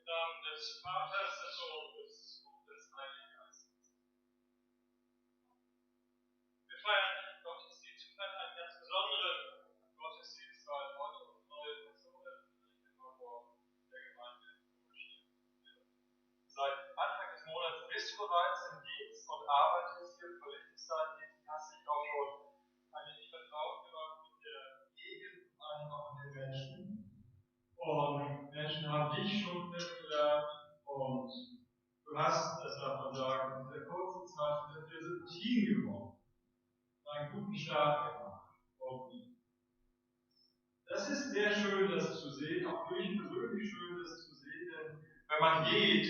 Namen des Vaters, des Sohnes und des Heiligen Geistes. Wir feiern Gottesdienst, wir feiern einen ganz besonderen Gottesdienst, weil heute unsere neue Person immer vor der Gemeinde wird. Seit Anfang des Monats bist du bereits im Dienst und arbeitest hier, verrichtest deinen Dienst, hast dich auch schon eigentlich vertraut gemacht mit der Gegend einfach von den Menschen. Und Menschen haben dich schon kennengelernt und du hast, das darf man sagen, in dieser kurzen Zeit mit dir Sympathien gewonnen, einen guten Start gemacht. Und das ist sehr schön, das zu sehen, auch für mich persönlich schön, das zu sehen, denn wenn man geht,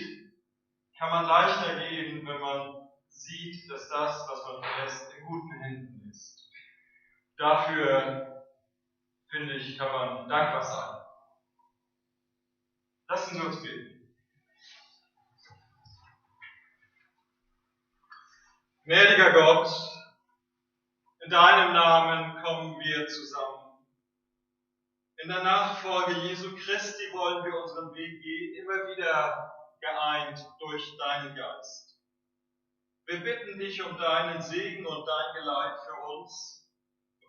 kann man leichter gehen, wenn man sieht, dass das, was man verlässt, in guten Händen ist. Dafür, finde ich, kann man dankbar sein. Lassen Sie uns beten. Gnädiger Gott, in deinem Namen kommen wir zusammen. In der Nachfolge Jesu Christi wollen wir unseren Weg gehen, immer wieder geeint durch deinen Geist. Wir bitten dich um deinen Segen und dein Geleit für uns,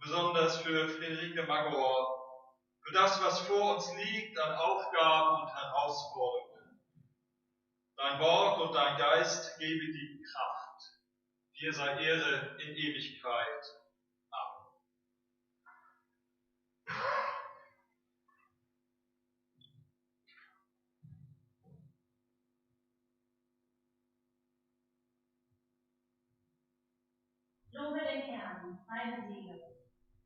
besonders für Friederike Magor, für das, was vor uns liegt an Aufgaben und Herausforderungen. Dein Wort und dein Geist gebe die Kraft. Dir sei Ehre in Ewigkeit. Lobe den Herrn, meine Seele.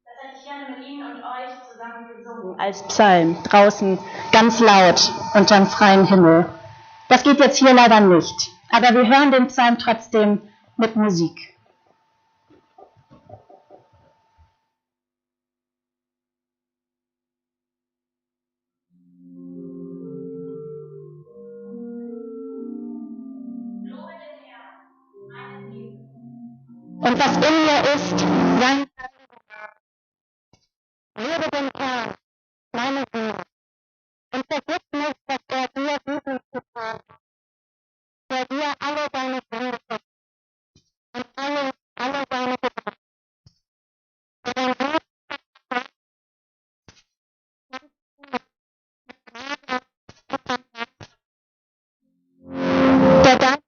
Das hätte ich gerne mit Ihnen und euch zusammen gesungen. Als Psalm, draußen, ganz laut, unterm freien Himmel. Das geht jetzt hier leider nicht. Aber wir hören den Psalm trotzdem mit Musik. Lobe den Herrn, meine Seele. Und was in mir ist, sein Lobe den Herrn, meine Seele. Und vergiss nicht, dass er dir Gutes getan hat. Der dir alle deine Gründe und alle deine Gedanken. Der dein Blut der dein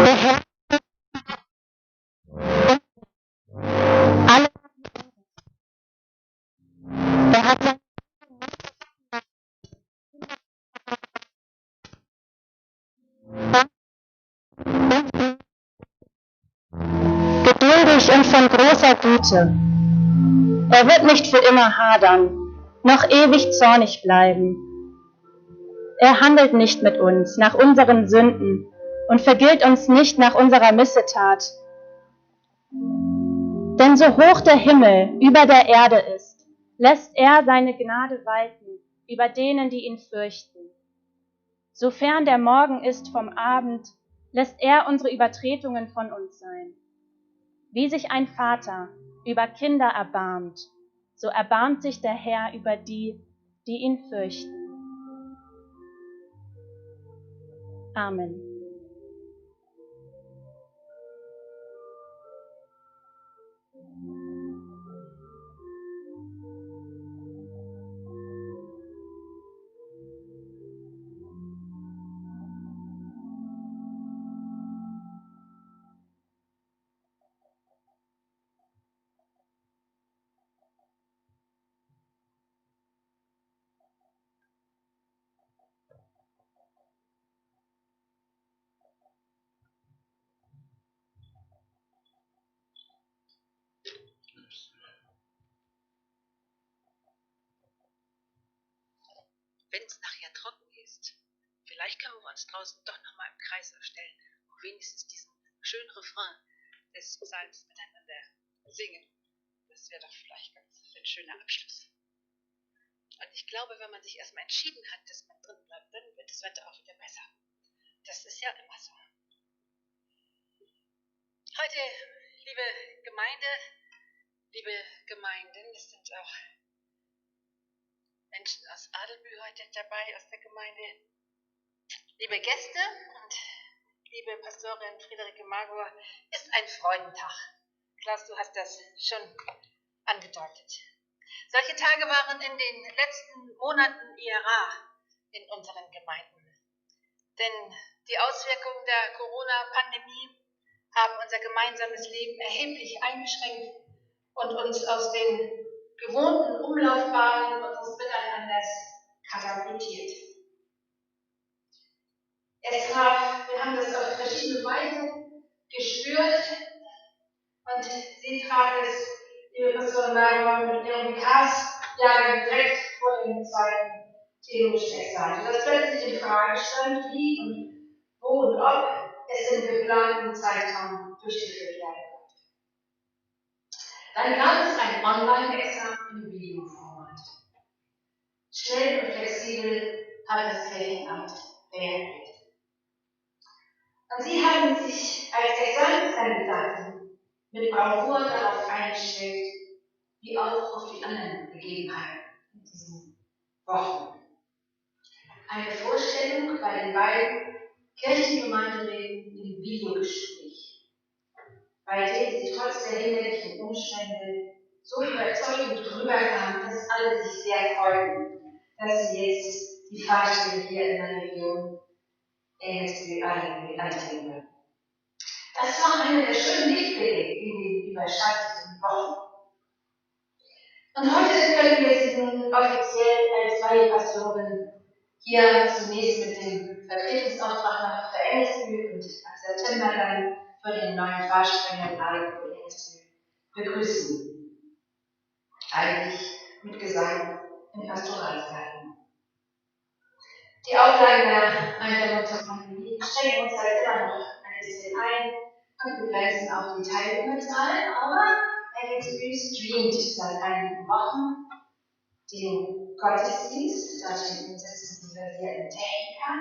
der Herr alle der hat sein geduldig und von großer Güte. Er wird nicht für immer hadern, noch ewig zornig bleiben. Er handelt nicht mit uns nach unseren Sünden und vergilt uns nicht nach unserer Missetat. Denn so hoch der Himmel über der Erde ist, lässt er seine Gnade walten über denen, die ihn fürchten. Sofern der Morgen ist vom Abend, lässt er unsere Übertretungen von uns sein. Wie sich ein Vater über Kinder erbarmt, so erbarmt sich der Herr über die, die ihn fürchten. Amen. Wenn es nachher trocken ist, vielleicht können wir uns draußen doch nochmal im Kreis aufstellen und wenigstens diesen schönen Refrain des Psalms miteinander singen. Das wäre doch vielleicht ganz ein schöner Abschluss. Und ich glaube, wenn man sich erstmal entschieden hat, dass man drin bleibt, dann wird das Wetter auch wieder besser. Das ist ja immer so. Heute, liebe Gemeinde, Liebe Gemeinden, es sind auch Menschen aus Adelbü heute dabei, aus der Gemeinde. Liebe Gäste und liebe Pastorin Friederike Magor, ist ein Freudentag. Klaus, du hast das schon angedeutet. Solche Tage waren in den letzten Monaten eher rar in unseren Gemeinden. Denn die Auswirkungen der Corona-Pandemie haben unser gemeinsames Leben erheblich eingeschränkt und uns aus den gewohnten Umlaufbahnen unseres Miteinanders katapultiert. Wir haben das auf verschiedene Weise gespürt und sie traf es, liebe Pastorin Magor, mit ihrem Vikarsjahrgang direkt vor dem zweiten theologischen Examen, dass plötzlich in Frage stand, wie und wo und ob es im geplanten Zeitraum durchgeführt werden konnte. Dann gab es ein Online-Examen im Videoformat. Schnell und flexibel hat das Kirchenamt reagiert. Und sie haben sich als Examenskandidaten mit Bravour darauf eingestellt, wie auch auf die anderen Begebenheiten in diesen Wochen. Eine Vorstellung bei den beiden Kirchengemeinderäten im Videogespräch, bei denen sie trotz der hinlänglichen Umstände so überzeugend rüberkamen, dass alle sich sehr freuten, dass sie jetzt die Fahrstelle hier in der Region Engelsby antreten würden. Das war einer der schönen Lichtblicke in den überschatteten Wochen. Und heute können wir sie nun offiziell als Weihepastoren hier zunächst mit dem Vertretungsauftrag nach Engelsby und ab September dann für den neuen Pfarrsprecher in Arbeit und Engelsby begrüßen. Eigentlich mit Gesang im Pastorats-Garten. Die Auflagen der Einstellung zur Pandemie schränken uns halt immer noch ein bisschen ein und begrenzen auch die Teilnehmerzahlen, aber Engelsby streamt seit einigen Wochen den Gottesdienst, dazu setzen die versierten Techniker.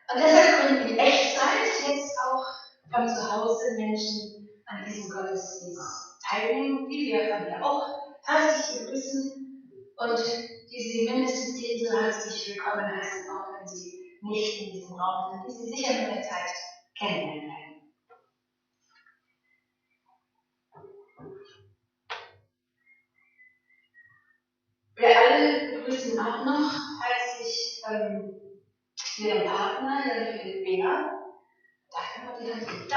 Und deshalb können in Echtzeit jetzt auch von zu Hause Menschen an diesem Gottesdienst teilnehmen, die wir von hier auch herzlich begrüßen und die Sie mindestens ebenso herzlich willkommen heißen, auch wenn Sie nicht in diesem Raum sind, die Sie sicher mit der Zeit kennenlernen werden. Wir alle begrüßen auch noch herzlich Ihren Partner, Jan Philipp Beer. Da kann man die Hand nicht.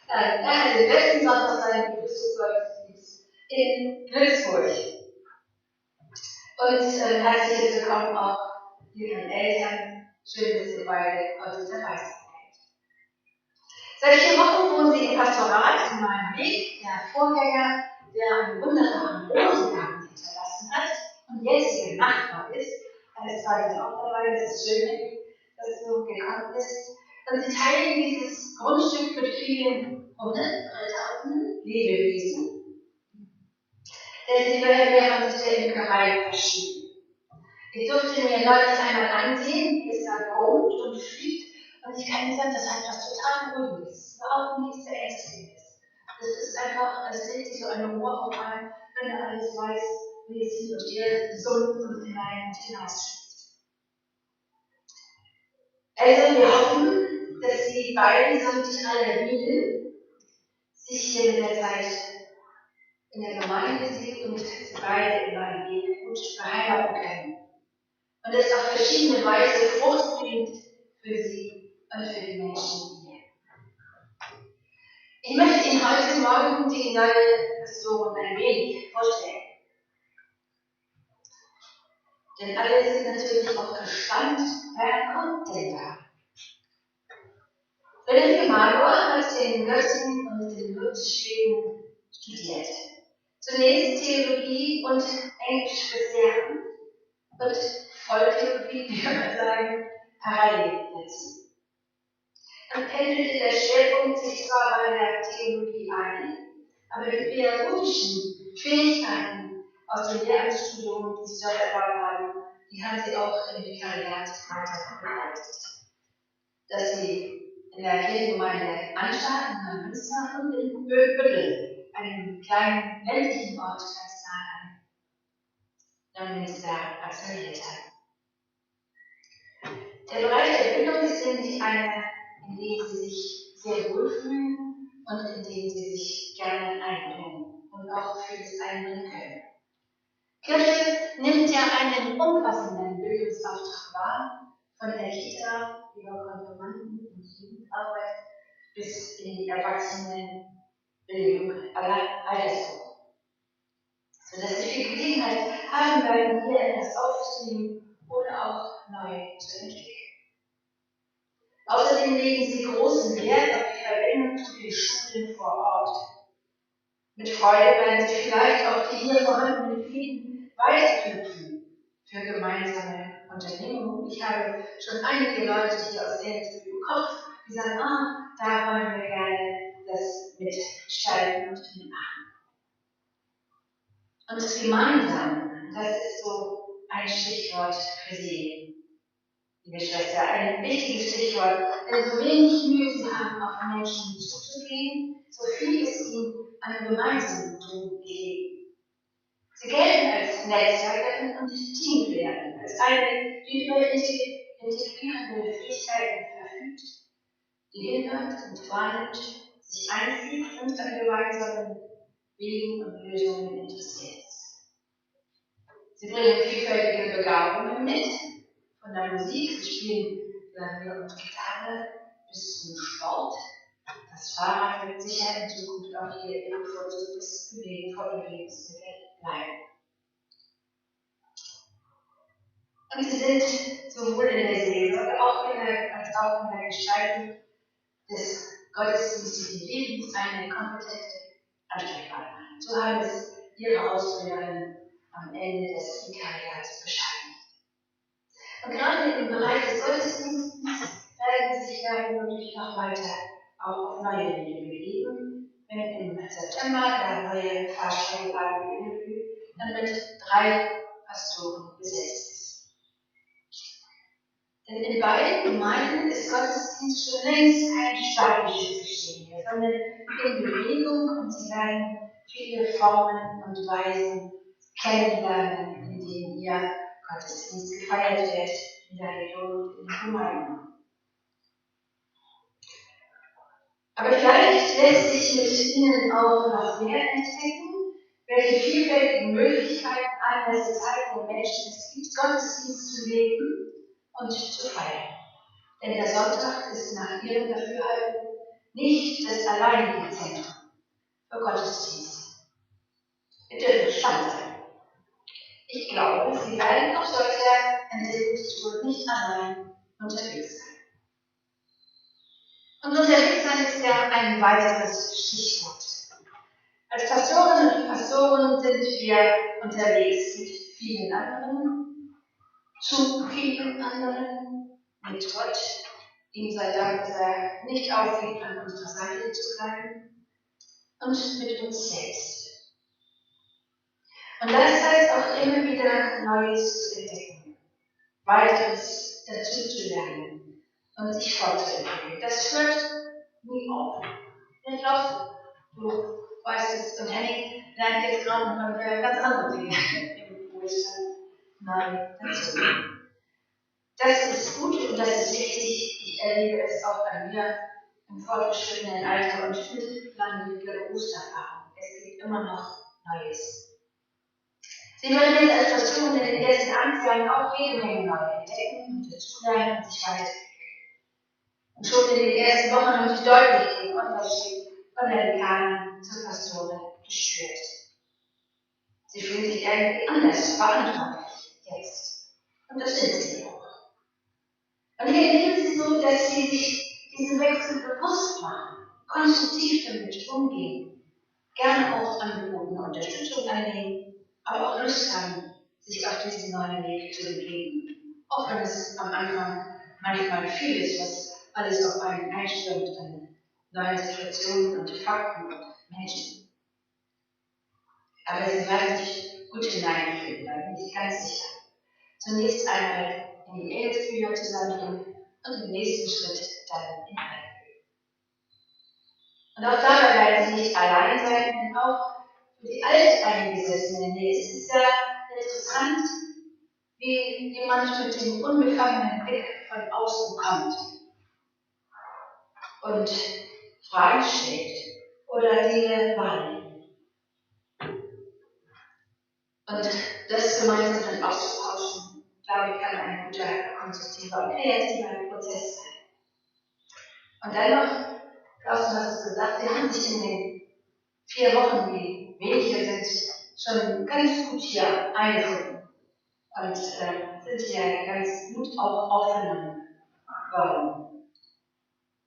Er hatte letzten Sonntag seinen Begrüßungsgottesdienst in Würzburg. Und herzlich willkommen auch Ihren Eltern. Schön, dass ihr beide heute dabei seid. Seit 4 Wochen wohnen Sie im Pastorat in meinem Weg, der Vorgänger, der einen wunderbaren Rosengarten hinterlassen hat und jetzt Ihr Nachbar ist. Alles zweite auch dabei, das ist schön, dass so gekommen ist. Und Sie teilen dieses Grundstück mit vielen Hunde, Lebewesen. Denn Sie haben sich der Imkerei verschrieben. Ich durfte mir neulich einmal ansehen, wie es da brummt und fliegt. Und ich kann Ihnen sagen, das hat was total Ruhiges, überhaupt nichts Beängstigendes. Das ist einfach, als legt sich so eine Ruhe auf ein, wenn er alles weiß, wie es hin und her gesund und hinein und hinausschießt. Also wir hoffen, dass Sie beide samt aller Bienen sich hier mit der Zeit in der Gemeinde sehen und Sie beide in meinem Weg gut beheimaten können. Und es auf verschiedene Weise Frucht bringt für Sie und für die Menschen hier. Ich möchte Ihnen heute Morgen die neue Pastorin ein wenig vorstellen. Denn alle sind natürlich auch gespannt, wer kommt denn da? Friederike Magor hat in Göttingen und in Lutschweden studiert. Zunächst Theologie und Englisch bis Lehramt und Volltheologie, wie kann man sagen, parallel dazu. Dann pendelte der Schwerpunkt sich zwar bei der Theologie ein, aber die pädagogischen Fähigkeiten aus dem Lehramtsstudium, die sie dort erworben haben, die haben sie auch im Vikariat weiter begleitet. Dass sie in der Kirchengemeinde Anstalt in Neumünster und in Büttel, einem kleinen ländlichen Ort ganz nah an Neumünster absolviert hat. Der Bereich der Bildung ist nämlich einer, in dem Sie sich sehr wohlfühlen und in dem Sie sich gerne einbringen und auch vieles einbringen können. Kirche nimmt ja einen umfassenden Bildungsauftrag wahr, von der Kita über Konfirmanden und Jugendarbeit bis in die Erwachsenenbildung aller Altersgruppen. Sodass Sie viel Gelegenheit haben werden, hier etwas aufzunehmen oder auch neu zu entwickeln. Außerdem legen Sie großen Wert auf die Verwendung der Schulen vor Ort. Mit Freude werden Sie vielleicht auch die hier vorhandenen Frieden weiterknüpfen für gemeinsame Unternehmungen. Ich habe schon einige Leute hier aus Engelsby im Kopf, die sagen, da wollen wir gerne das mitgestalten und mitmachen. Und das gemeinsam, das ist so ein Stichwort für Sie, liebe Schwester, ein wichtiges Stichwort, denn so wenig Mühe Sie haben, auf Menschen zuzugehen, so viel ist ihnen an Gemeinsamtum gegeben. Sie gelten als Netzwerkerin und Teamplayerin, als eine, die über integrierende Fähigkeiten verfügt, die hindert und wahrnimmt, sich einfügt und an gemeinsamen Wegen und Lösungen interessiert ist. Sie bringen vielfältige Begabungen mit, von der Musik, sie spielen Klavier und Gitarre, bis zum Sport. Das Fahrrad wird sicher in Zukunft auch hier Ihr bevorzugtes Fortbewegungsmittel bleiben. Und Sie sind sowohl in der Seelsorge als auch in der Gestaltung des gottesdienstlichen Lebens eine kompetente Ansprechpartnerin. So haben es Ihre Ausbilderinnen am Ende des Vikariats bescheinigt. Und gerade im Bereich des Gottesdienstes werden Sie sich ja wirklich noch weiter auch auf neue Wege begeben, wenn im September der neue Pfarrsteinladen in Engelsby dann mit 3 Pastoren besetzt ist. Denn in beiden Gemeinden ist Gottesdienst schon längst kein statisches Geschehen mehr, sondern in Bewegung, und Sie werden viele Formen und Weisen kennenlernen, in denen Ihr Gottesdienst gefeiert wird in der Region und in den Gemeinden. Aber vielleicht lässt sich mit Ihnen auch noch mehr entdecken, welche vielfältigen Möglichkeiten an der Zeit der Menschen es gibt, Gottesdienst zu leben und zu feiern. Denn der Sonntag ist nach Ihrem Dafürhalten nicht das alleinige Zentrum für Gottesdienst. Wir dürfen gespannt sein. Ich glaube, Sie werden auf solcher Entdeckungstour nicht allein unterwegs sein. Und unterwegs sein ist ja ein weiteres Stichwort. Als Pastorinnen und Pastoren sind wir unterwegs mit vielen anderen, zu vielen anderen, mit Gott. Ihm sei Dank, dass er nicht aufgibt, an unserer Seite zu bleiben, und mit uns selbst. Und das heißt auch immer wieder Neues zu entdecken, weiteres dazu zu lernen und sich fortzuentwickeln. Das hört nie auf. Ich glaube, du weißt es, und Henning lernt jetzt gerade noch ganz andere Dinge im Wohlstand neu dazu. Das ist gut und das ist wichtig. Ich erlebe es auch bei mir im fortgeschrittenen Alter und mit langjähriger Berufserfahrung. Es gibt immer noch Neues. Sie werden jetzt als Pastoren in den ersten Amtsjahren auch jede Menge neu entdecken und dazulernen und sich weiterentwickeln. Und schon in den ersten Wochen haben Sie deutlich den Unterschied von der Dekanin zur Pastorin gespürt. Sie fühlen sich irgendwie anders verantwortlich jetzt. Und das sind Sie auch. Und hier erleben Sie so, dass Sie sich diesen Wechsel bewusst machen, konstruktiv damit umgehen, gerne auch Angebote und Unterstützung annehmen, aber auch Lust haben, sich auf diesen neuen Weg zu begeben. Auch wenn es am Anfang manchmal viel ist, was alles auf einen einströmt an neuen Situationen und Fakten und Menschen. Aber Sie werden sich gut hineinfühlen, da bin ich ganz sicher. Zunächst einmal in die Engelsbücher zusammengehen und im nächsten Schritt dann in Arbeit. Und auch dabei werden Sie nicht allein sein, denn auch für die Alteingesessenen hier ist es ja interessant, wie jemand mit dem unbefangenen Blick von außen kommt und Fragen stellt oder Dinge wahrnimmt. Und das gemeinsam dann auszutauschen, glaube ich, kann ein guter, konstruktiver und kreativer Prozess sein. Und dennoch, Klaus, du hast es gesagt, wir haben sich in den 4 Wochen, die weniger sind, schon ganz gut hier eingefunden und sind hier ganz gut auch aufgenommen worden.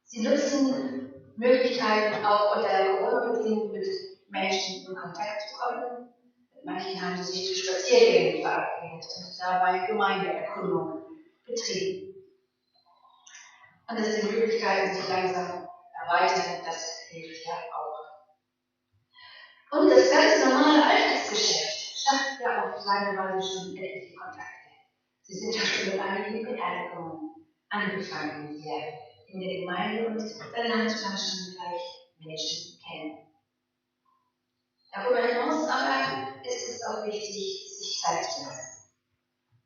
Sie nutzen Möglichkeiten, auch unter Corona-Bedingungen mit Menschen in Kontakt zu kommen. Mit manchen haben sie sich zu Spaziergängen verabredet und dabei Gemeindeerkundung betrieben. Und dass die Möglichkeiten sich langsam erweitern, das hilft ja auch. Und das ganz normale Alltagsgeschäft schafft ja auf seine Weise schon etliche Kontakte. Sie sind ja schon mit einigen Beerdigungen angefangen hier in der Gemeinde und dann lernt man schon gleich Menschen kennen. Darüber hinaus aber ist es auch wichtig, sich Zeit zu lassen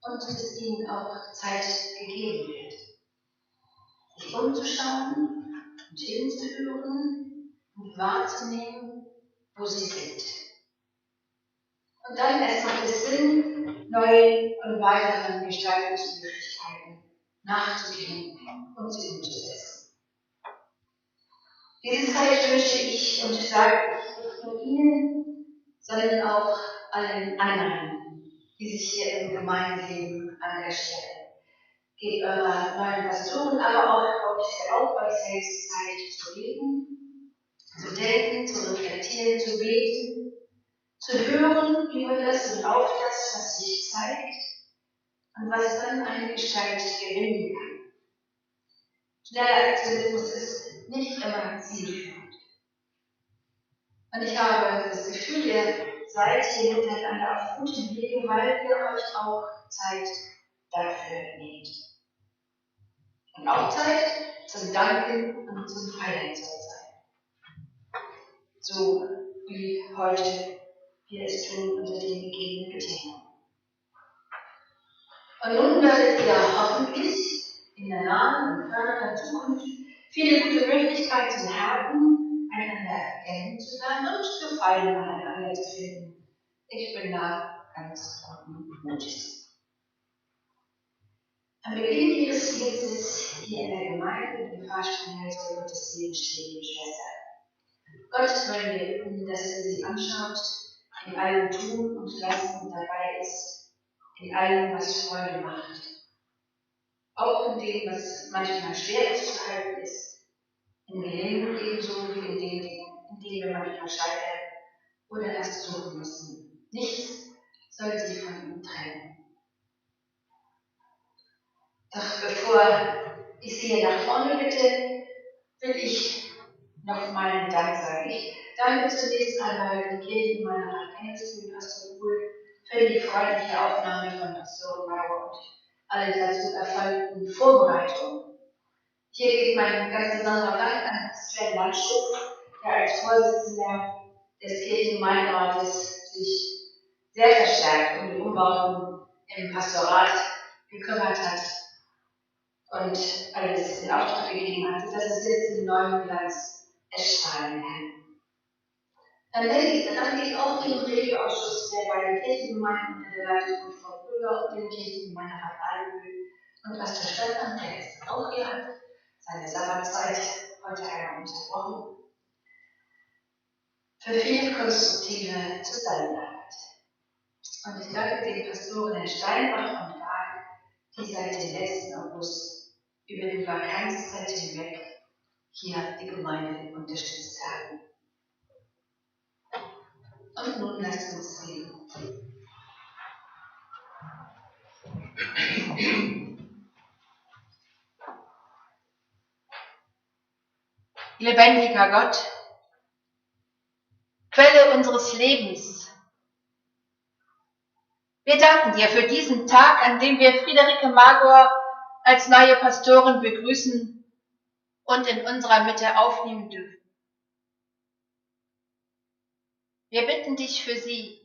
und dass ihnen auch Zeit gegeben wird, sich umzuschauen und hinzuhören und wahrzunehmen, wo sie sind. Und dann erst macht es Sinn, neuen und weiteren Gestaltungsmöglichkeiten nachzugehen und sie umzusetzen. Diese Zeit wünsche ich und sage ich nicht nur Ihnen, sondern auch allen anderen, die sich hier im Gemeindeleben engagieren. Gebt eurer neuen Pastoren, aber auch euch selbst Zeit zu reden, zu denken, zu reflektieren, zu beten, zu hören über das und auf das, was sich zeigt und was dann eine Gestalt gewinnen kann. Schneller Aktivismus ist nicht immer zielführend. Und ich habe das Gefühl, ihr seid hier miteinander auf gutem Wege, weil ihr euch auch Zeit dafür nehmt. Und auch Zeit zum Danken und zum Feiern soll sein. So wie heute wir es tun unter den gegebenen Bedingungen. Und nun werdet ihr hoffentlich in der nahen und fernen Zukunft viele gute Möglichkeiten haben, einander kennenzulernen und Gefallen aneinander zu finden. Ich bin da ganz guten Mutes. Am Beginn ihres Lebens hier in der Gemeinde, in der Pfarrstunde soll Gottes Segen stehen, Schwester. Gott wollen wir bitten, dass er sie anschaut, in allem Tun und Lassen und dabei ist, in allem, was Freude macht. Auch in dem, was manchmal schwer auszuhalten ist, in Gelingen ebenso wie in den Dingen, in denen wir manchmal scheitern oder erst suchen müssen. Nichts soll sie von ihm trennen. Doch bevor ich Sie hier nach vorne bitte, will ich noch mal einen Dank sagen. Ich danke zunächst einmal die Kirche-Gemeinde Engelsby für die freundliche Aufnahme von Pastorin Mauer und alle dazu erfolgten Vorbereitungen. Hier geht mein ganz besonderer Dank an Sven Landschuf, der als Vorsitzender des Kirchengemeinderates sich sehr verstärkt um die Umbauten im Pastorat gekümmert hat und alles in Auftrag gegeben hat, dass es jetzt in neuen Glanz erstrahlen kann. Dann danke ich auch dem Regelausschuss der beiden Kirchengemeinden unter der Leitung von Frau Krüger und dem Kirchengemeinderat Albühl und Pastor Stefan, der ist auch hier hat seine Sabbatzeit heute einmal unterbrochen, für viel konstruktive Zusammenarbeit. Und ich danke den Pastoren in Steinbach und Wagen, die seit dem letzten August über die Vakanzzeit hinweg hier die Gemeinde unterstützt haben. Und nun lasst uns reden. Lebendiger Gott, Quelle unseres Lebens, wir danken dir für diesen Tag, an dem wir Friederike Magor als neue Pastorin begrüßen und in unserer Mitte aufnehmen dürfen. Wir bitten dich für sie.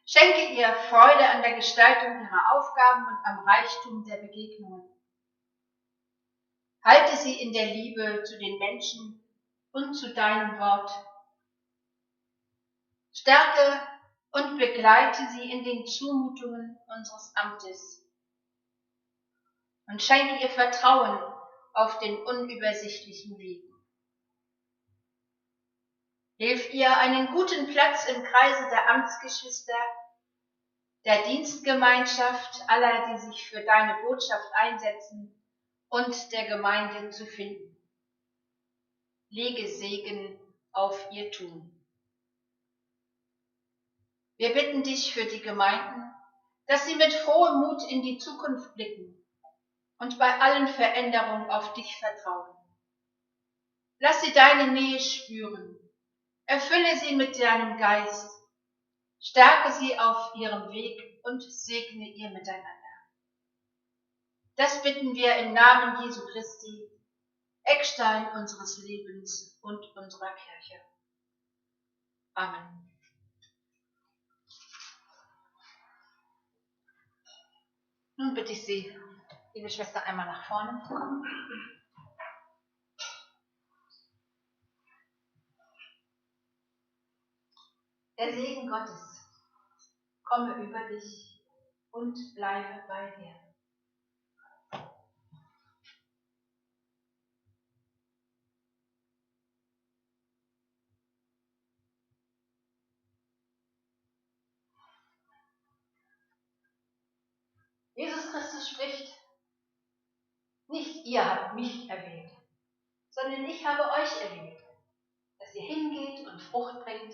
Schenke ihr Freude an der Gestaltung ihrer Aufgaben und am Reichtum der Begegnungen. Halte sie in der Liebe zu den Menschen und zu deinem Wort. Stärke und begleite sie in den Zumutungen unseres Amtes. Und schenke ihr Vertrauen auf den unübersichtlichen Wegen. Hilf ihr einen guten Platz im Kreise der Amtsgeschwister, der Dienstgemeinschaft aller, die sich für deine Botschaft einsetzen, und der Gemeinde zu finden. Lege Segen auf ihr Tun. Wir bitten dich für die Gemeinden, dass sie mit frohem Mut in die Zukunft blicken und bei allen Veränderungen auf dich vertrauen. Lass sie deine Nähe spüren. Erfülle sie mit deinem Geist. Stärke sie auf ihrem Weg und segne ihr miteinander. Das bitten wir im Namen Jesu Christi, Eckstein unseres Lebens und unserer Kirche. Amen. Nun bitte ich Sie, liebe Schwester, einmal nach vorne zu kommen. Der Segen Gottes komme über dich und bleibe bei dir. Jesus Christus spricht, nicht ihr habt mich erwählt, sondern ich habe euch erwählt, dass ihr hingeht und Frucht bringt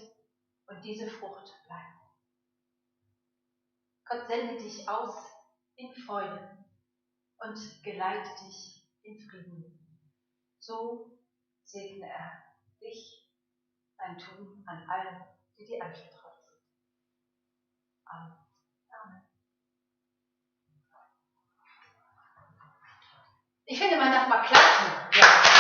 und diese Frucht bleibt. Gott sende dich aus in Freude und geleite dich in Frieden. So segne er dich, dein Tun an allen, die dir anvertraut sind. Amen. Amen. Ich finde, man darf mal klatschen. Ja.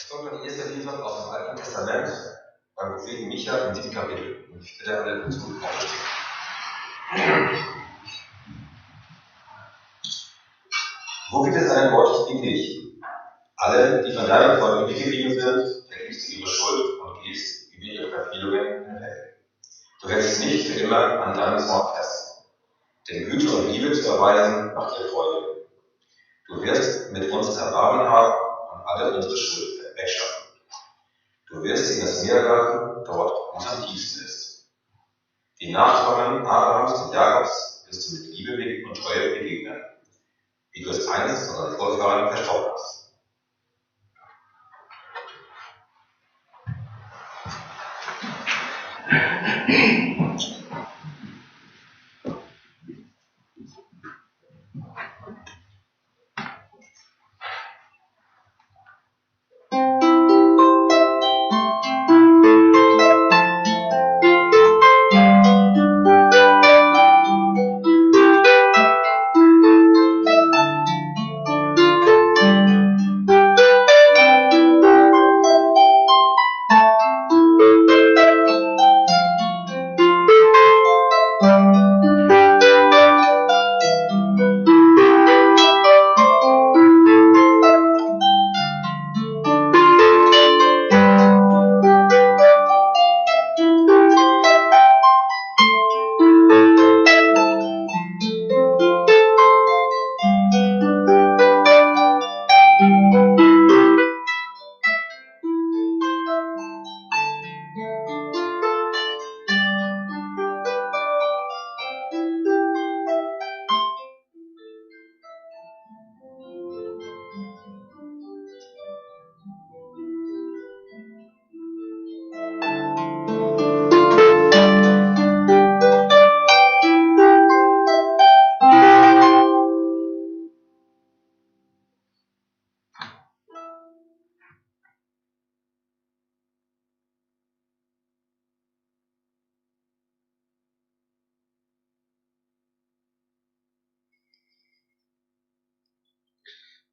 kommt mein erster Liefert aus dem Alten Testament, beim Propheten Micha im 7. Kapitel. Und ich bitte alle dazu aufzustehen. Wo gibt es einen Gott wie dich? Alle, die von deinem Volk weggeblieben sind, vergibst du ihre Schuld und gehst über ihre Verfehlungen hinweg. Du hältst nicht für immer an deinem Zorn fest. Denn Güte und Liebe zu erweisen macht dir Freude. Du wirst mit uns Erbarmen haben und alle unsere Schuld wegschaffen. Du wirst sie in das Meer werfen, dort, wo es am tiefsten ist. Die Nachkommen Abrahams und Jakobs wirst du mit Liebe und Treue begegnen, wie du es einst unseren Vorfahren versprochen hast.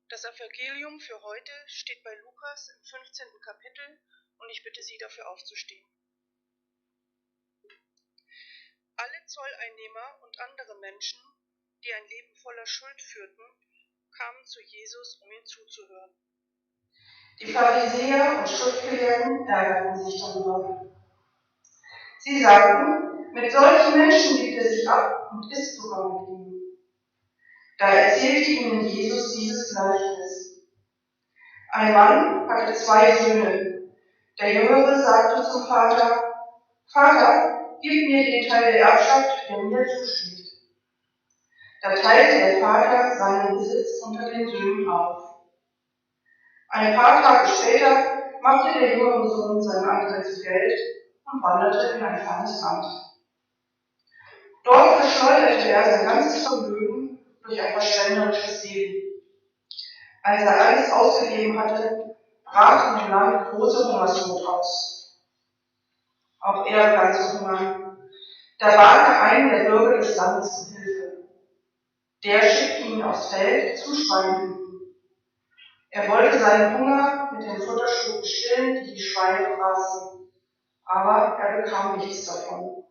Das Evangelium für heute steht bei Lukas im 15. Kapitel und ich bitte Sie, dafür aufzustehen. Alle Zolleinnehmer und andere Menschen, die ein Leben voller Schuld führten, kamen zu Jesus, um ihm zuzuhören. Die Pharisäer und Schriftgelehrten ärgerten sich darüber. Sie sagten, mit solchen Menschen gibt er sich ab und isst sogar mit ihnen. Da erzählte ihnen Jesus dieses Gleichnis. Ein Mann hatte 2 Söhne. Der Jüngere sagte zum Vater, Vater, gib mir den Teil der Erbschaft, der mir zusteht. Da teilte der Vater seinen Besitz unter den Söhnen auf. Ein paar Tage später machte der jüngere Sohn seinen Anteil zu Geld und wanderte in ein fernes Land. Dort verschleuderte er sein ganzes Vermögen durch ein verschwenderisches Leben. Als er alles ausgegeben hatte, brach in dem Land große Hungersnot aus. Auch er begann zu hungern. Da bat er einen der Bürger des Landes um Hilfe. Der schickte ihn aufs Feld zum Schweinehüten. Er wollte seinen Hunger mit den Futterstücken stillen, die die Schweine fraßen, aber er bekam nichts davon.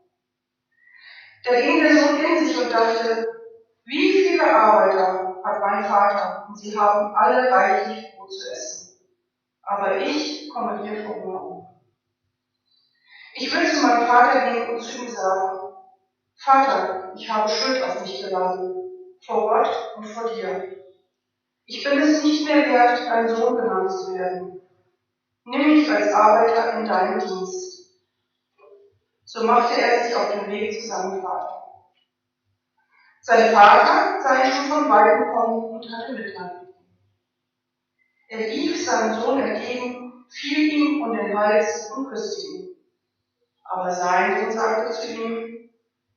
Da ging der Sohn in sich und dachte, wie viele Arbeiter hat mein Vater und sie haben alle reichlich Brot zu essen. Aber ich komme hier vor Hunger um. Ich will zu meinem Vater gehen und zu ihm sagen, Vater, ich habe Schuld auf mich geladen, vor Gott und vor dir. Ich bin es nicht mehr wert, dein Sohn genannt zu werden. Nimm mich als Arbeiter in deinen Dienst. So machte er sich auf den Weg zu seinem Vater. Sein Vater sah ihn schon von weitem kommen und hatte Mitleid mit ihm. Er lief seinem Sohn entgegen, fiel ihm um den Hals und küsste ihn. Aber sein Sohn sagte zu ihm,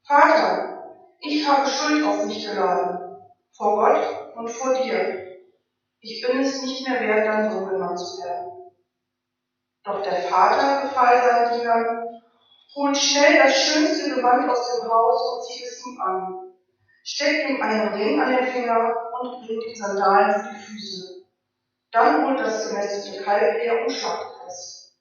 Vater, ich habe Schuld auf mich geladen, vor Gott und vor dir. Ich bin es nicht mehr wert, dein Sohn genannt zu werden. Doch der Vater befahl seinen Dienern, holt schnell das schönste Gewand aus dem Haus und zieht es ihm an. Steckt ihm einen Ring an den Finger und bringt ihm Sandalen für die Füße. Dann holt das gemästete Kalb her und schlachtet es.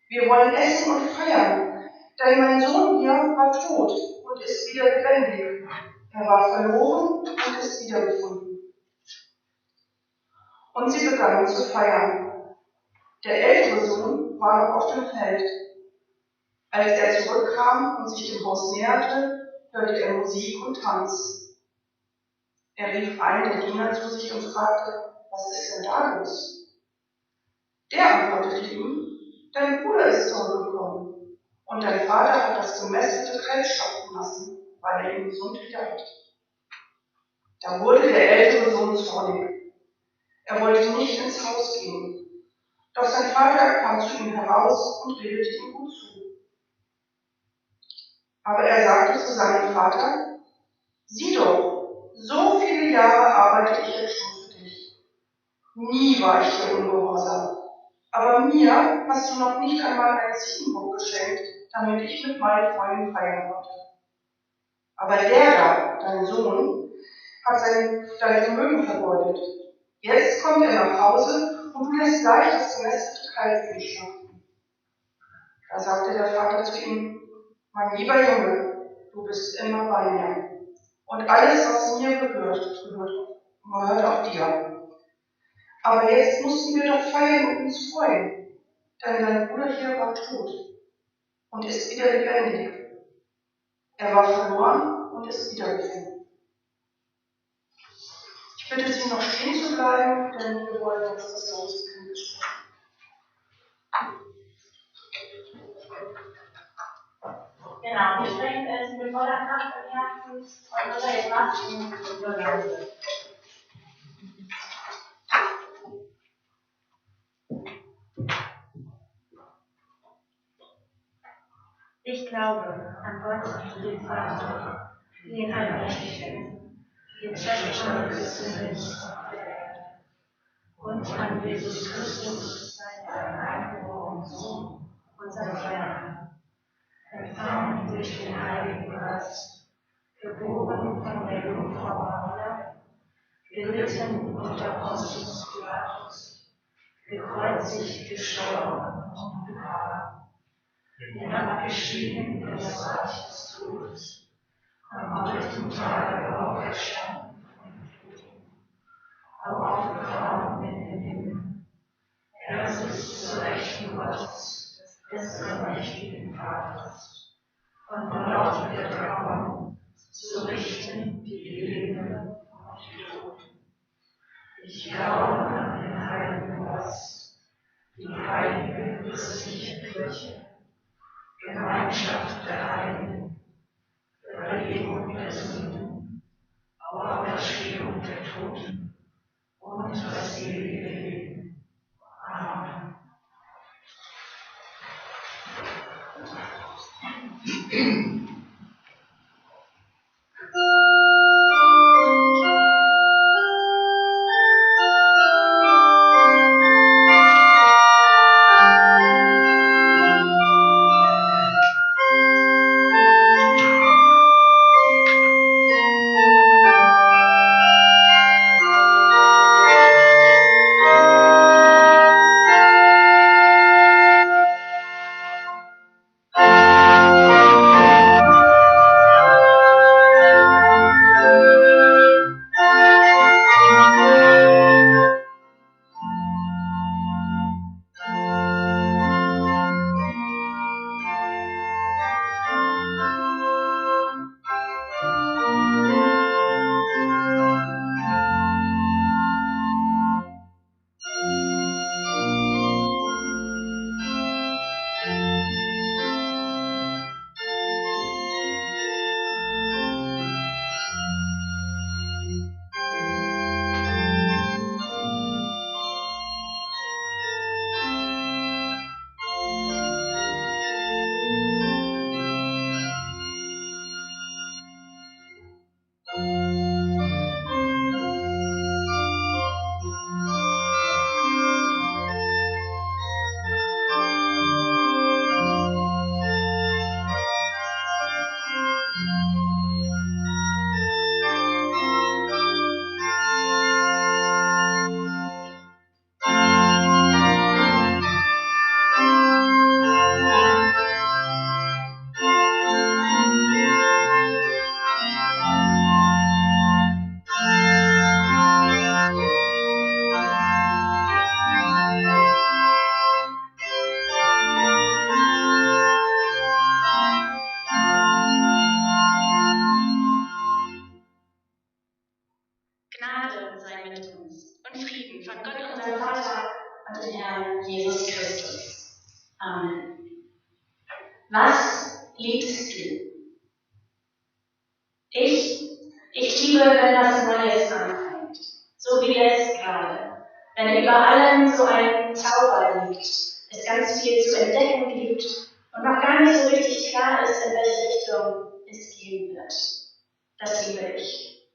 Wir wollen essen und feiern, denn mein Sohn hier war tot und ist wieder lebendig. Er war verloren und ist wiedergefunden. Und sie begannen zu feiern. Der ältere Sohn war noch auf dem Feld. Als er zurückkam und sich dem Haus näherte, hörte er Musik und Tanz. Er rief einen der Diener zu sich und fragte, was ist denn da los? Der antwortete ihm, dein Bruder ist zurückgekommen und dein Vater hat das gemästete Kalb schlachten lassen, weil er ihn gesund wieder hat. Da wurde der ältere Sohn zornig. Er wollte nicht ins Haus gehen. Doch sein Vater kam zu ihm heraus und redete ihm gut zu. Aber er sagte zu seinem Vater, sieh doch, so viele Jahre arbeite ich jetzt schon für dich. Nie war ich dir ungehorsam. Aber mir hast du noch nicht einmal einen Ziegenbock geschenkt, damit ich mit meinen Freunden feiern konnte. Aber der da, dein Sohn, hat dein Vermögen vergeudet. Jetzt kommt er nach Hause und du lässt gleich das gemästete Kalb für ihn schlachten. Da sagte der Vater zu ihm, mein lieber Junge, du bist immer bei mir. Und alles, was mir gehört auch dir. Aber jetzt mussten wir doch feiern und uns freuen, denn dein Bruder hier war tot und ist wieder lebendig. Er war verloren und ist wiedergefunden. Ich bitte Sie noch stehen zu bleiben, denn wir wollen jetzt das Gottesdienst besprechen. Genau, wir sprechen es mit voller Kraft im Herzen und unser Gebrachten und nur leise. Ich glaube an Gott, den Vater, den Allmächtigen, den Schöpfer des Himmels und der Erde, und an Jesus Christus, seinen eingeborenen Sohn, unseren Herrn, empfangen durch den Heiligen Geist, geboren von der Jungfrau Maria, gelitten unter Pontius Pilatus, gekreuzigt, gestorben und begraben, hinabgestiegen in das Reich des Todes, am dritten Tage auferstanden von den Toten, aufgefahren in den Himmel. Er sitzt zur Rechten Gottes, des allmächtigen Vaters. Und dort wird er kommen, zu richten die Lebenden und die Toten. Ich glaube an den Heiligen Geist, die heilige christliche Kirche, Gemeinschaft der Heiligen, Vergebung der Sünden, Auferstehung der Toten und das ewige Leben. Amen. und den Herrn Jesus Christus. Amen. Was liebst du? Ich liebe, wenn was Neues anfängt, so wie jetzt gerade. Wenn über allem so ein Zauber liegt, es ganz viel zu entdecken gibt und noch gar nicht so richtig klar ist, in welche Richtung es gehen wird. Das liebe ich.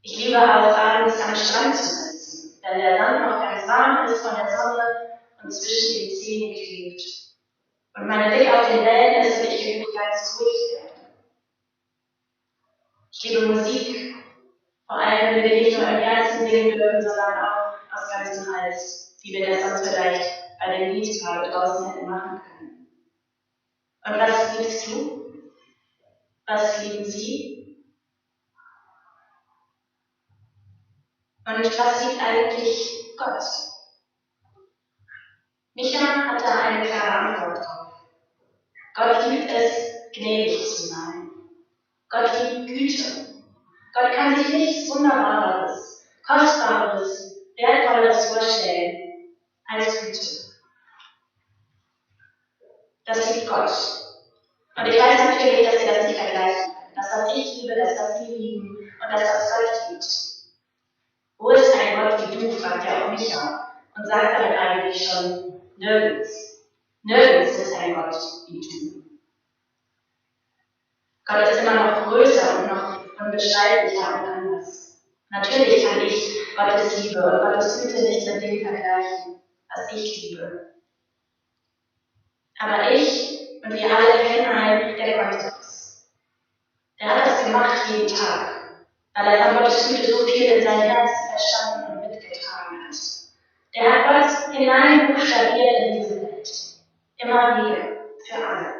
Ich liebe auch abends am Strand zu sitzen, wenn der Sand noch ganz warm ist von der Sonne und zwischen den Zähnen klebt. Und mein Blick auf den Wellen ist und ich irgendwie ganz ruhig werde. Ich liebe Musik, vor allem wenn wir nicht nur im Herzen singen dürfen, sondern auch aus ganzem Hals, wie wir das sonst vielleicht bei dem Lied gerade draußen hätten machen können. Und was liebst du? Was lieben Sie? Und was liebt eigentlich Gott? Micha hat da eine klare Antwort drauf. Gott liebt es, gnädig zu sein. Gott liebt Güte. Gott kann sich nichts Wunderbareres, Kostbareres, Wertvolleres vorstellen als Güte. Das liebt Gott. Und ich weiß natürlich, dass ihr das nicht vergleichen könnt. Das, was ich liebe, das, was Sie lieben und das, was Gott liebt. Wo ist ein Gott wie du, fragt ja auch Micha und sagt damit eigentlich schon nirgends. Nirgends ist ein Gott wie du. Gott ist immer noch größer und noch unbeschreiblicher und anders. Natürlich kann ich Gottes Liebe und Gottes Güte nicht mit dem vergleichen, was ich liebe. Aber ich und wir alle kennen einen, der konnte das. Der hat das gemacht jeden Tag, weil er von Gottes Güte so viel in sein Herz verstanden und mitgetragen hat. Der hat Gott hinein buchstabiert in diese Welt. Immer wieder, für alle.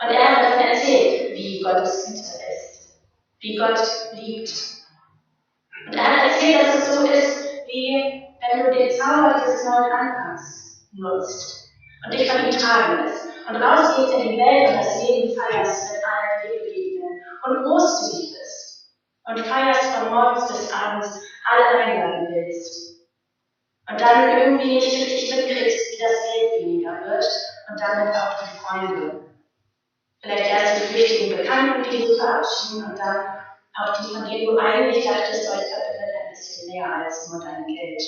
Und er hat davon erzählt, wie Gottes Güte ist, wie Gott liebt. Und er hat erzählt, dass es so ist, wie wenn du den Zauber dieses neuen Anfangs nutzt und dich von ihm tragen lässt und rausgehst in die Welt und das Leben feierst mit allen, die dir begegnen und großzügig bist und feierst von morgens bis abends alle einladen willst. Und dann irgendwie nicht richtig mitkriegst, wie das Geld weniger wird und damit auch die Freunde. Vielleicht erst die flüchtigen Bekannten, die du verabschieden und dann auch die, von denen du eigentlich dachtest, euch verbindet ein bisschen mehr als nur dein Geld.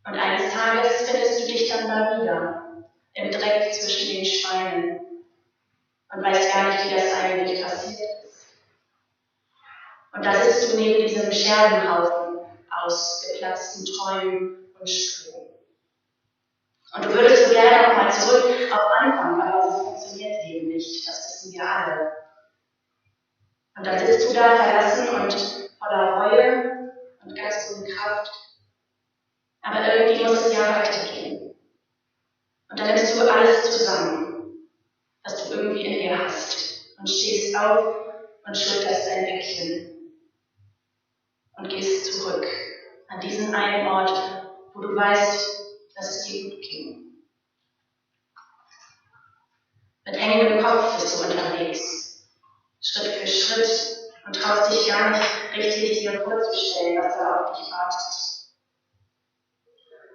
Und eines Tages findest du dich dann da wieder, im Dreck zwischen den Schweinen und weißt gar nicht, wie das eigentlich passiert ist. Und da sitzt du neben diesem Scherbenhaufen aus geplatzten Träumen und Spuren. Und du würdest so gerne auch mal zurück auf Anfang, aber so funktioniert eben nicht, das wissen wir alle. Und dann sitzt du da verlassen und voller Reue und ganz ohne Kraft. Aber irgendwie muss es ja weitergehen. Und dann nimmst du alles zusammen, was du irgendwie in dir hast, und stehst auf und schulterst dein Päckchen und gehst zurück an diesen einen Ort, wo du weißt, dass es dir gut ging. Mit hängendem Kopf bist du unterwegs, Schritt für Schritt, und traust dich gar nicht richtig dir vorzustellen, was da auf dich wartet.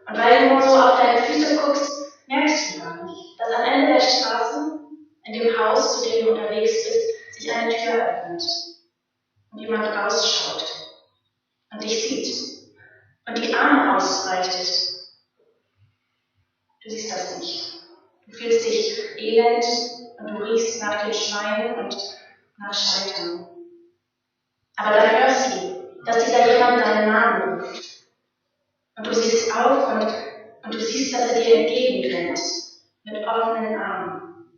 Und weil du nur so auf deine Füße guckst, merkst du gar nicht, dass am Ende der Straße, in dem Haus, zu dem du unterwegs bist, sich eine Tür öffnet und jemand rausschaut und dich sieht und die Arme ausbreitet. Du siehst das nicht. Du fühlst dich elend und du riechst nach den Schweinen und nach Scheitern. Aber dann hörst du, dass dieser jemand deinen Namen ruft. Und du siehst auf und du siehst, dass er dir entgegenrennt, mit offenen Armen.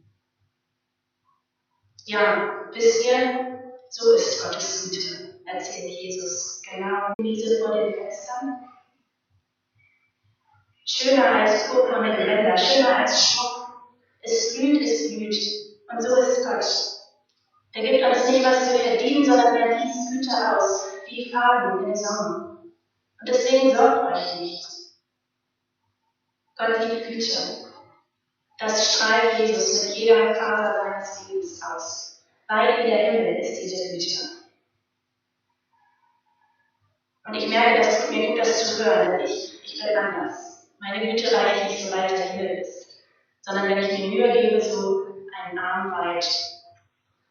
Ja, wisst ihr, so ist Gottes Güte, erzählt Jesus genau diese vor den Fenstern. Schöner als purpurne Gewänder, schöner als Schmuck. Es blüht. Und so ist Gott. Der gibt uns nicht, was wir verdienen, sondern er gießt Güte aus, wie Farben im Sommer. Und deswegen sorgt euch nicht. Gott liebt Güte. Das strahlt Jesus mit jeder Faser seines Lebens aus. Weit wie der Himmel ist diese Güte. Und ich merke, das tut mir gut, das zu hören. Denn ich Ich will anders. Meine Güte reicht nicht, so weit der Himmel ist, sondern wenn ich mir Mühe gebe, so einen Arm weit.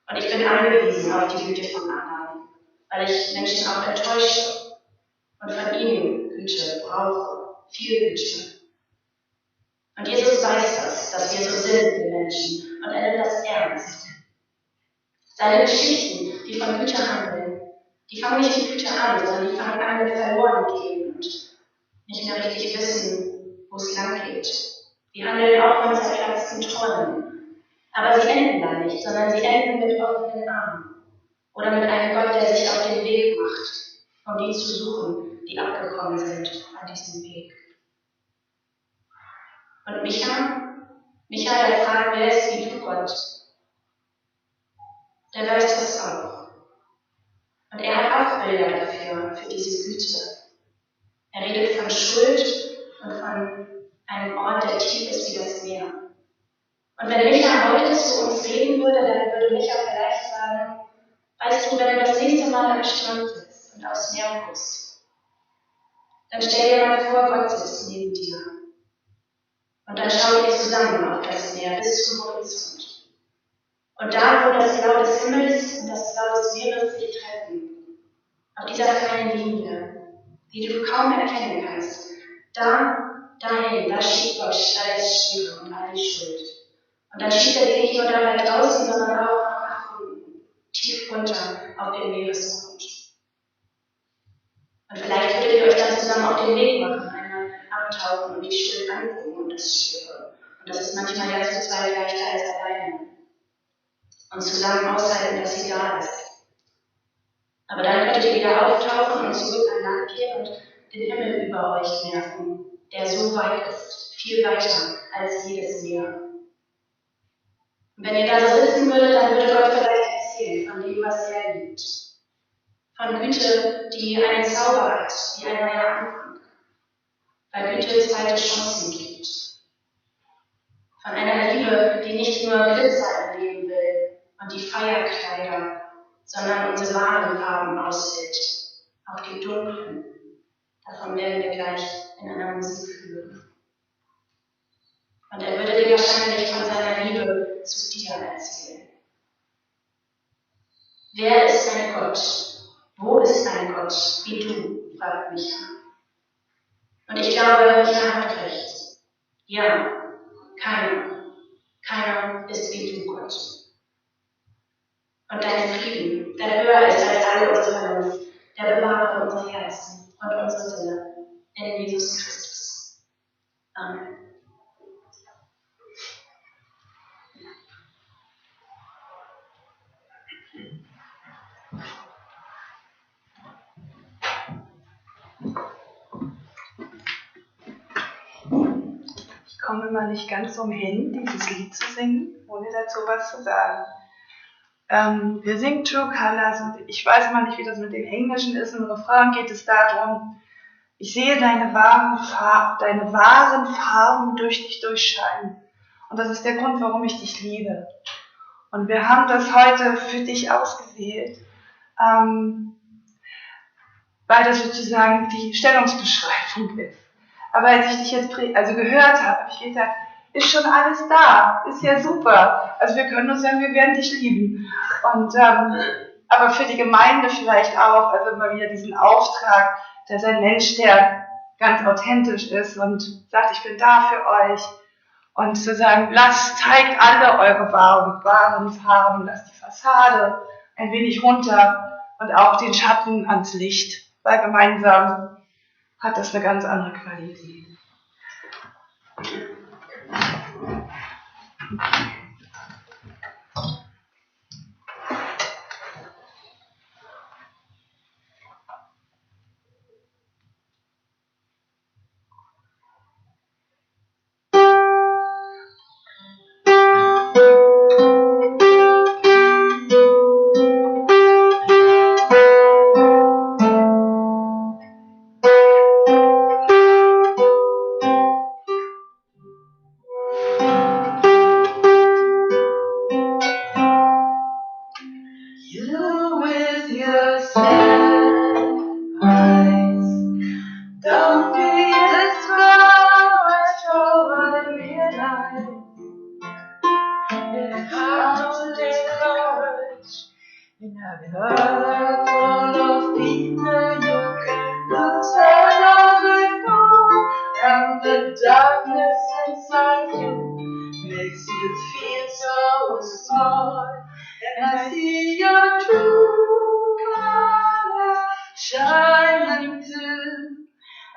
Und ich bin angewiesen auf die Güte von anderen, weil ich Menschen auch enttäusche und von ihnen Güte brauche, viel Güte. Und Jesus weiß das, dass wir so sind, wir Menschen, und er nimmt das ernst. Seine Geschichten, die von Güte handeln, die fangen nicht mit Güte an, sondern die fangen an mit verloren gehen und nicht mehr richtig wissen, wo es lang geht. Die handeln auch von zerplatzten Träumen. Aber sie enden da nicht, sondern sie enden mit offenen Armen. Oder mit einem Gott, der sich auf den Weg macht, um die zu suchen, die abgekommen sind an diesem Weg. Und Micha, der fragt, wer ist wie du, Gott? Der weiß das auch. Und er hat auch Bilder dafür, für diese Güte. Er redet von Schuld und von einem Ort, der tief ist wie das Meer. Und wenn Micha heute zu uns reden würde, dann würde Micha vielleicht sagen, weißt du, wenn du das nächste Mal am Strand sitzt und aufs Meer guckst, dann stell dir mal vor, Gott sitzt neben dir. Und dann schaut ihr zusammen auf das Meer bis zum Horizont. Und da, wo das Blau des Himmels und das Blau des Meeres sich treffen, auf dieser feinen Linie, die du kaum erkennen kannst, dahin, da schiebt Gott alles Schwere und all die Schuld. Und dann schiebt er sie nicht nur da weit draußen, sondern auch nach unten, tief runter auf den Meeresgrund. Und vielleicht würdet ihr euch dann zusammen auf den Weg machen, einmal abtauchen und die Schuld angucken und das Schwere. Und das ist manchmal ja zu zweit leichter als alleine. Und zusammen aushalten, dass sie da ist. Aber dann könntet ihr wieder auftauchen und zurück an Land gehen und den Himmel über euch merken, der so weit ist, viel weiter als jedes Meer. Und wenn ihr da so sitzen würdet, dann würde Gott vielleicht erzählen von dem, was er liebt. Von Güte, die einen Zauber hat, wie ein neuer Anfang. Weil Güte zweite Chancen gibt. Von einer Liebe, die nicht nur Glitzer im Leben will und die Feierkleider, sondern unsere wahren Farben aushält, auch die dunklen. Davon werden wir gleich in einer Musik hören. Und er würde dir wahrscheinlich von seiner Liebe zu dir erzählen. Wer ist ein Gott? Wo ist ein Gott wie du? Fragt Micha. Und ich glaube, Micha hat recht. Ja, keiner ist wie du, Gott. Und dein Frieden, der höher ist als alle unsere Vernunft, der bewahre unsere Herzen und unsere Sinne in Jesus Christus. Amen. Ich komme immer nicht ganz umhin, dieses Lied zu singen, ohne dazu was zu sagen. Wir singen True Colors und ich weiß mal nicht, wie das mit dem Englischen ist. Im Refrain geht es darum, ich sehe deine wahren Farben durch dich durchscheinen. Und das ist der Grund, warum ich dich liebe. Und wir haben das heute für dich ausgewählt, weil das sozusagen die Stellungsbeschreibung ist. Aber als ich dich jetzt gehört habe, habe ich gedacht, ist schon alles da, ist ja super. Also wir können nur sagen, wir werden dich lieben. Und aber für die Gemeinde vielleicht auch, also immer wieder diesen Auftrag, dass ein Mensch, der ganz authentisch ist und sagt, ich bin da für euch. Und zu sagen, zeigt alle eure wahren Farben, lasst die Fassade ein wenig runter und auch den Schatten ans Licht, weil gemeinsam hat das eine ganz andere Qualität.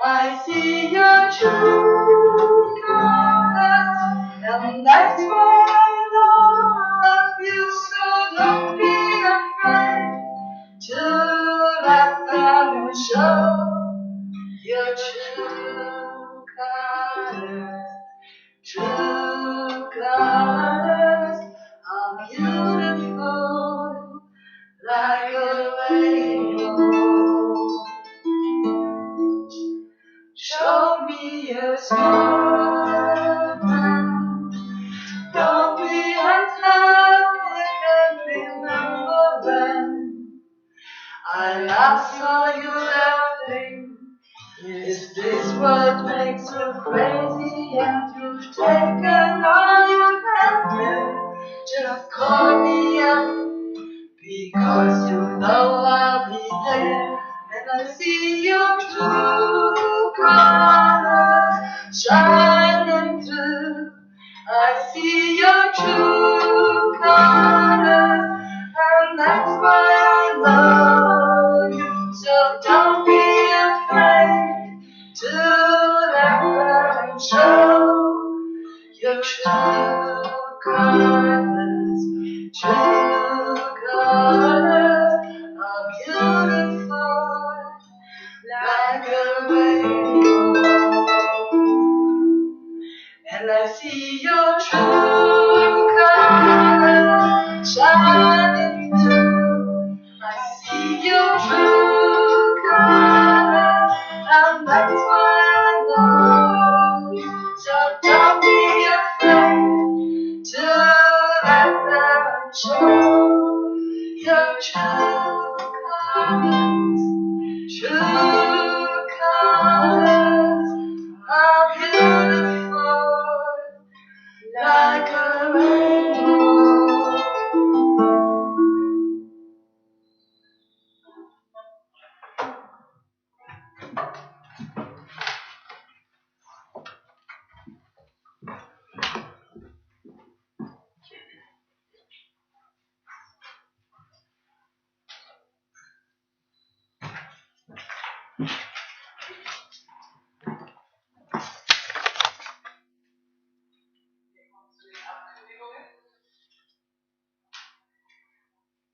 I see your true colors, and that's why I love you. So don't be afraid to let them show your true colors. True colors are beautiful like a rainbow. Show me a smile. Don't be unhappy, I can remember when I last saw you laughing. Is this what makes you crazy and you've taken all you can bear? Just call me up because you know I'll be there. And I see your true colors shining through. I see your true colors, and that's why I love you. So don't be afraid to let them show your true colors. True colors are beautiful like a rainbow. And I see your true colors shining through. I see your true colors, and that's why I love you. So don't be afraid to let them show your true colors. True colors are beautiful like a rainbow.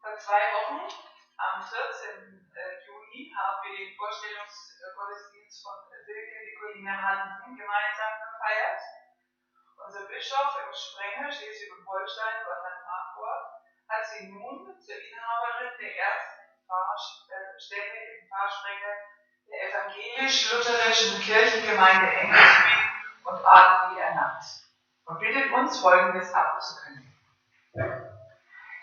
Vor 2 Wochen, am 14. Juni, haben wir den Vorstellungsgottesdienst von Silke Nicoline Hansen gemeinsam gefeiert. Unser Bischof im Sprengel, Schleswig-Holstein, Gotland-Marburg, hat sie nun zur Inhaberin der ersten Pfarrstelle im Pfarrsprengel der Evangelisch-Lutherischen Kirche-Gemeinde Engelsby und Arbeit ernannt und bittet uns, Folgendes abzukündigen.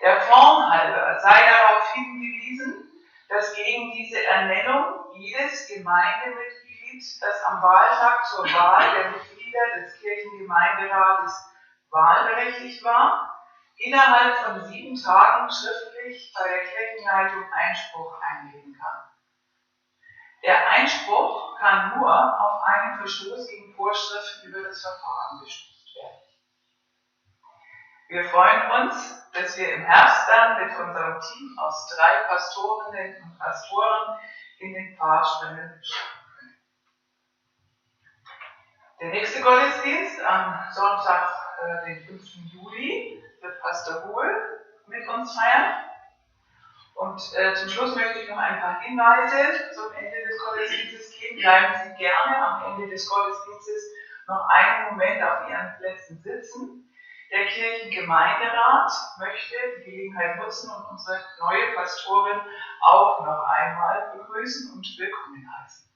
Der Form halber sei darauf hingewiesen, dass gegen diese Ernennung jedes Gemeindemitglied, das am Wahltag zur Wahl der Mitglieder des Kirchengemeinderates wahlberechtigt war, innerhalb von 7 Tagen schriftlich bei der Kirchenleitung Einspruch einlegen kann. Der Einspruch kann nur auf einen Verstoß gegen Vorschriften über das Verfahren gestützt werden. Wir freuen uns, dass wir im Herbst dann mit unserem Team aus 3 Pastorinnen und Pastoren in den Pfarrsprengel starten können. Der nächste Gottesdienst am Sonntag, den 5. Juli, wird Pastor Höhe mit uns feiern. Und zum Schluss möchte ich noch ein paar Hinweise zum Ende des Gottesdienstes geben. Bleiben Sie gerne am Ende des Gottesdienstes noch einen Moment auf Ihren Plätzen sitzen. Der Kirchengemeinderat möchte die Gelegenheit nutzen und unsere neue Pastorin auch noch einmal begrüßen und willkommen heißen.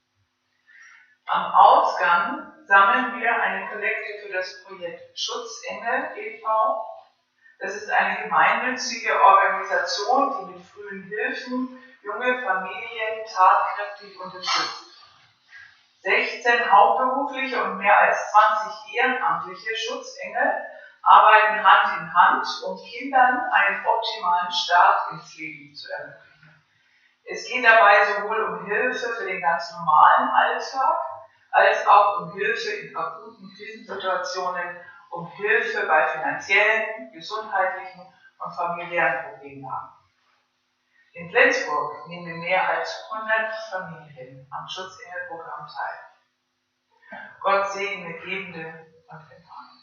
Am Ausgang sammeln wir eine Kollekte für das Projekt Schutzengel e.V. Das ist eine gemeinnützige Organisation, die mit frühen Hilfen junge Familien tatkräftig unterstützt. 16 hauptberufliche und mehr als 20 ehrenamtliche Schutzengel arbeiten Hand in Hand, um Kindern einen optimalen Start ins Leben zu ermöglichen. Es geht dabei sowohl um Hilfe für den ganz normalen Alltag, als auch um Hilfe in akuten Krisensituationen, um Hilfe bei finanziellen, gesundheitlichen und familiären Problemen an. In Flensburg nehmen mehr als 100 Familien am Schutzengelprogramm teil. Gott segne Gebende und Empfangende.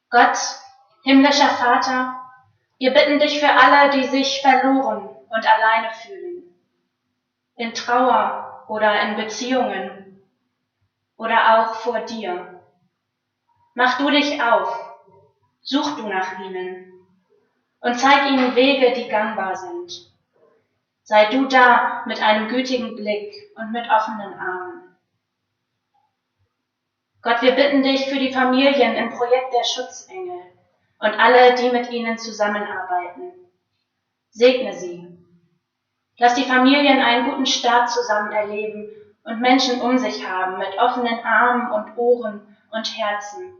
Gott, himmlischer Vater, wir bitten dich für alle, die sich verloren und alleine fühlen, in Trauer oder in Beziehungen oder auch vor dir. Mach du dich auf, such du nach ihnen und zeig ihnen Wege, die gangbar sind. Sei du da mit einem gütigen Blick und mit offenen Armen. Gott, wir bitten dich für die Familien im Projekt der Schutzengel und alle, die mit ihnen zusammenarbeiten. Segne sie. Lass die Familien einen guten Start zusammen erleben und Menschen um sich haben mit offenen Armen und Ohren und Herzen.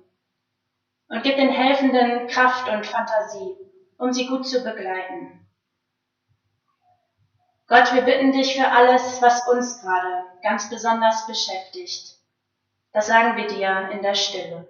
Und gib den Helfenden Kraft und Fantasie, um sie gut zu begleiten. Gott, wir bitten dich für alles, was uns gerade ganz besonders beschäftigt. Das sagen wir dir in der Stille.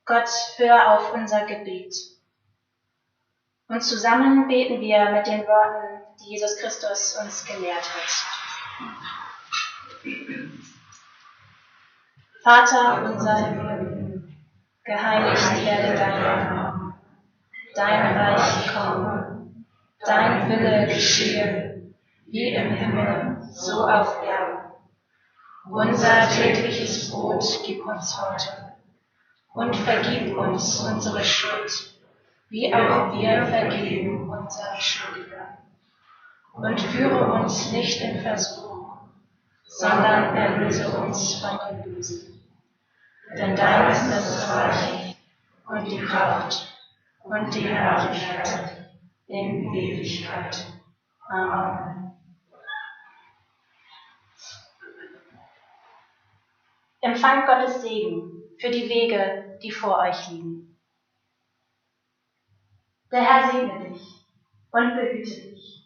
Gott, hör auf unser Gebet. Und zusammen beten wir mit den Worten, die Jesus Christus uns gelehrt hat. Vater unser im Himmel, geheiligt werde dein Name. Dein Reich komme, dein Wille geschehe, wie im Himmel, so auf Erden. Unser tägliches Brot gib uns heute und vergib uns unsere Schuld, wie auch wir vergeben unseren Schuldigern. Und führe uns nicht in Versuchung, sondern erlöse uns von dem Bösen. Denn dein ist das Reich und die Kraft und die Herrlichkeit in Ewigkeit. Amen. Empfangt Gottes Segen für die Wege, die vor euch liegen. Der Herr segne dich und behüte dich.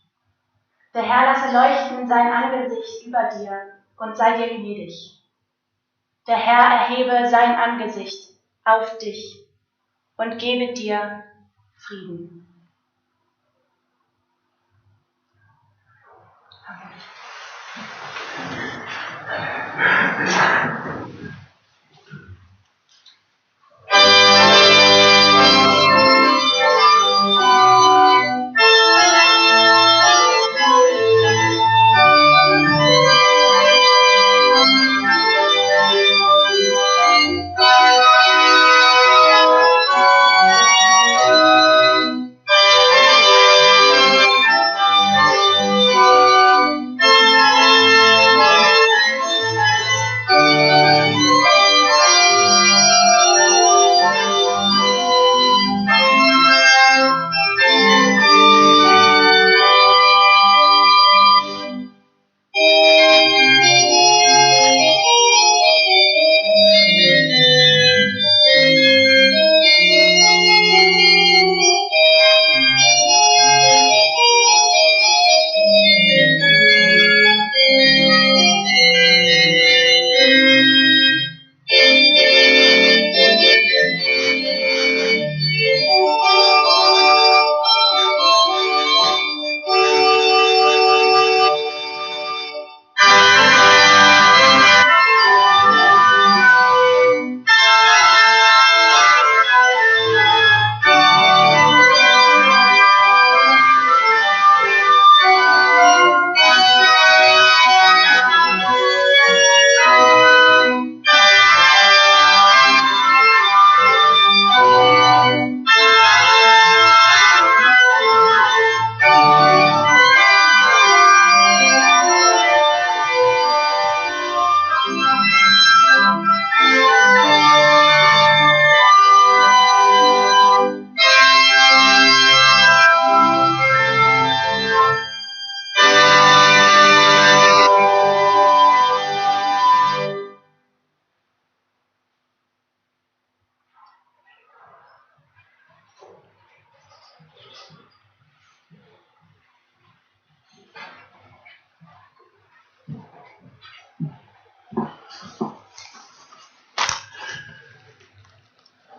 Der Herr lasse leuchten sein Angesicht über dir und sei dir gnädig. Der Herr erhebe sein Angesicht auf dich und gebe dir Frieden.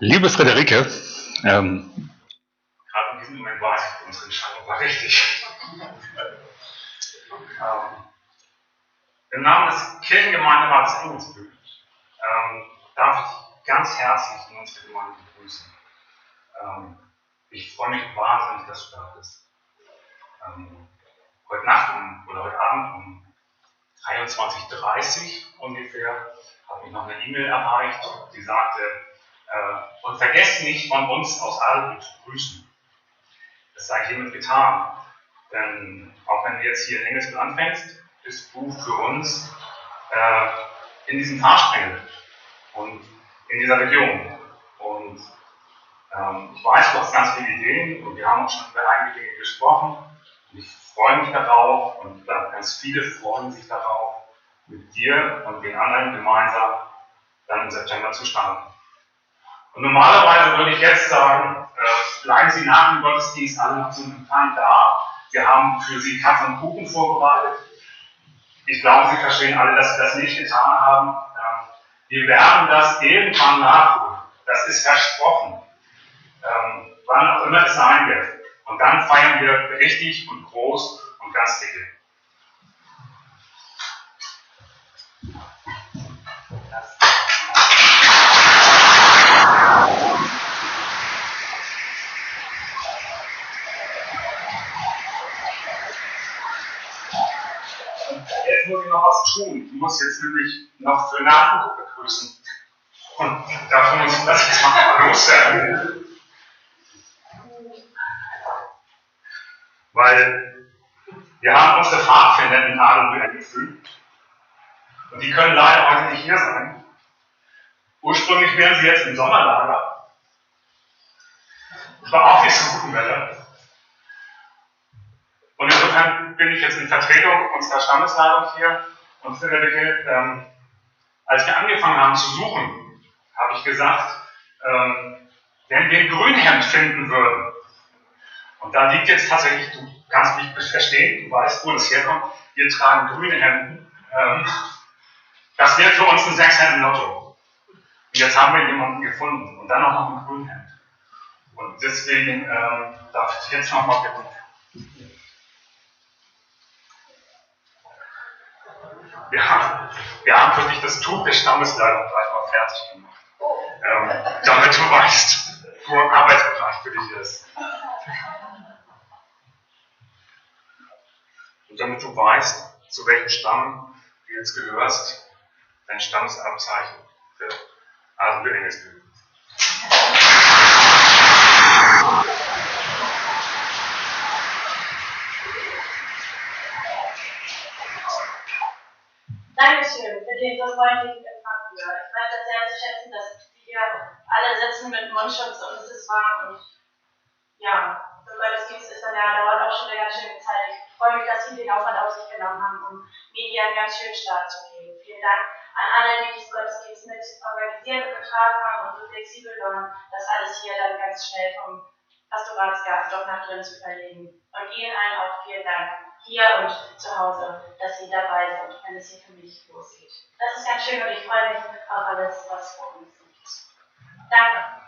Liebe Friederike, gerade in diesem Moment weiß ich, unsere Entscheidung war richtig. Im Namen des Kirchengemeinderats Engelsby darf ich ganz herzlich in unsere Gemeinde begrüßen. Ich freue mich wahnsinnig, dass du da bist. Heute Nacht oder heute Abend um 23:30 Uhr ungefähr habe ich noch eine E-Mail erreicht, die sagte, und vergesst nicht, von uns aus Arbeit zu grüßen. Das sei hiermit getan. Denn auch wenn du jetzt hier in Engelsby anfängst, bist du für uns in diesem Fahrsträngel und in dieser Region. Und ich weiß, du hast ganz viele Ideen und wir haben auch schon über einige Dinge gesprochen. Und ich freue mich darauf und ganz viele freuen sich darauf, mit dir und den anderen gemeinsam dann im September zu starten. Und normalerweise würde ich jetzt sagen, bleiben Sie nach dem Gottesdienst alle noch zum Empfang da. Wir haben für Sie Kaffee und Kuchen vorbereitet. Ich glaube, Sie verstehen alle, dass wir das nicht getan haben. Wir werden das irgendwann nachholen. Das ist versprochen. Wann auch immer es sein wird. Und dann feiern wir richtig und groß und ganz dicke. Jetzt muss ich noch was tun. Ich muss jetzt nämlich noch für Nachwuchs begrüßen. Und dafür muss ich das jetzt mal loswerden. Weil wir haben unsere Pfadfinder in Adelby eingefügt. Und die können leider heute nicht hier sein. Ursprünglich wären sie jetzt im Sommerlager. Das war auch nicht so gutem Wetter. Und insofern bin ich jetzt in Vertretung unserer Stammesleitung hier und Friederike als wir angefangen haben zu suchen, habe ich gesagt, wenn wir ein Grünhemd finden würden, und da liegt jetzt tatsächlich, du kannst mich verstehen, du weißt, wo das herkommt, wir tragen grüne Hemden, das wäre für uns ein 6-Hemden-Lotto. Und jetzt haben wir jemanden gefunden und dann auch noch ein Grünhemd. Und deswegen darf ich jetzt nochmal bitten. Wir haben für dich das Tuch der Stammesleitung gleich mal fertig gemacht. Damit du weißt, wo ein Arbeitsbereich für dich ist. Und damit du weißt, zu welchem Stamm du jetzt gehörst, dein Stammesabzeichen für Engelsby. Dankeschön für den so freundlichen Empfang hier. Ich weiß das sehr zu schätzen, dass Sie hier alle sitzen mit Mundschutz und es ist warm und ja, der Gottesdienst ist dann ja, dauert auch schon eine ganz schöne Zeit. Ich freue mich, dass Sie den Aufwand auf sich genommen haben, um mir hier einen ganz schönen Start zu geben. Vielen Dank an alle, die diesen Gottesdienst mit organisiert und getragen haben und so flexibel waren, das alles hier dann ganz schnell vom Pastorats-Garten doch nach drin zu verlegen. Und Ihnen allen auch vielen Dank, hier und zu Hause, dass Sie dabei sind, wenn es hier für mich losgeht. Das ist ganz schön und ich freue mich auf alles, was vor uns liegt. Danke.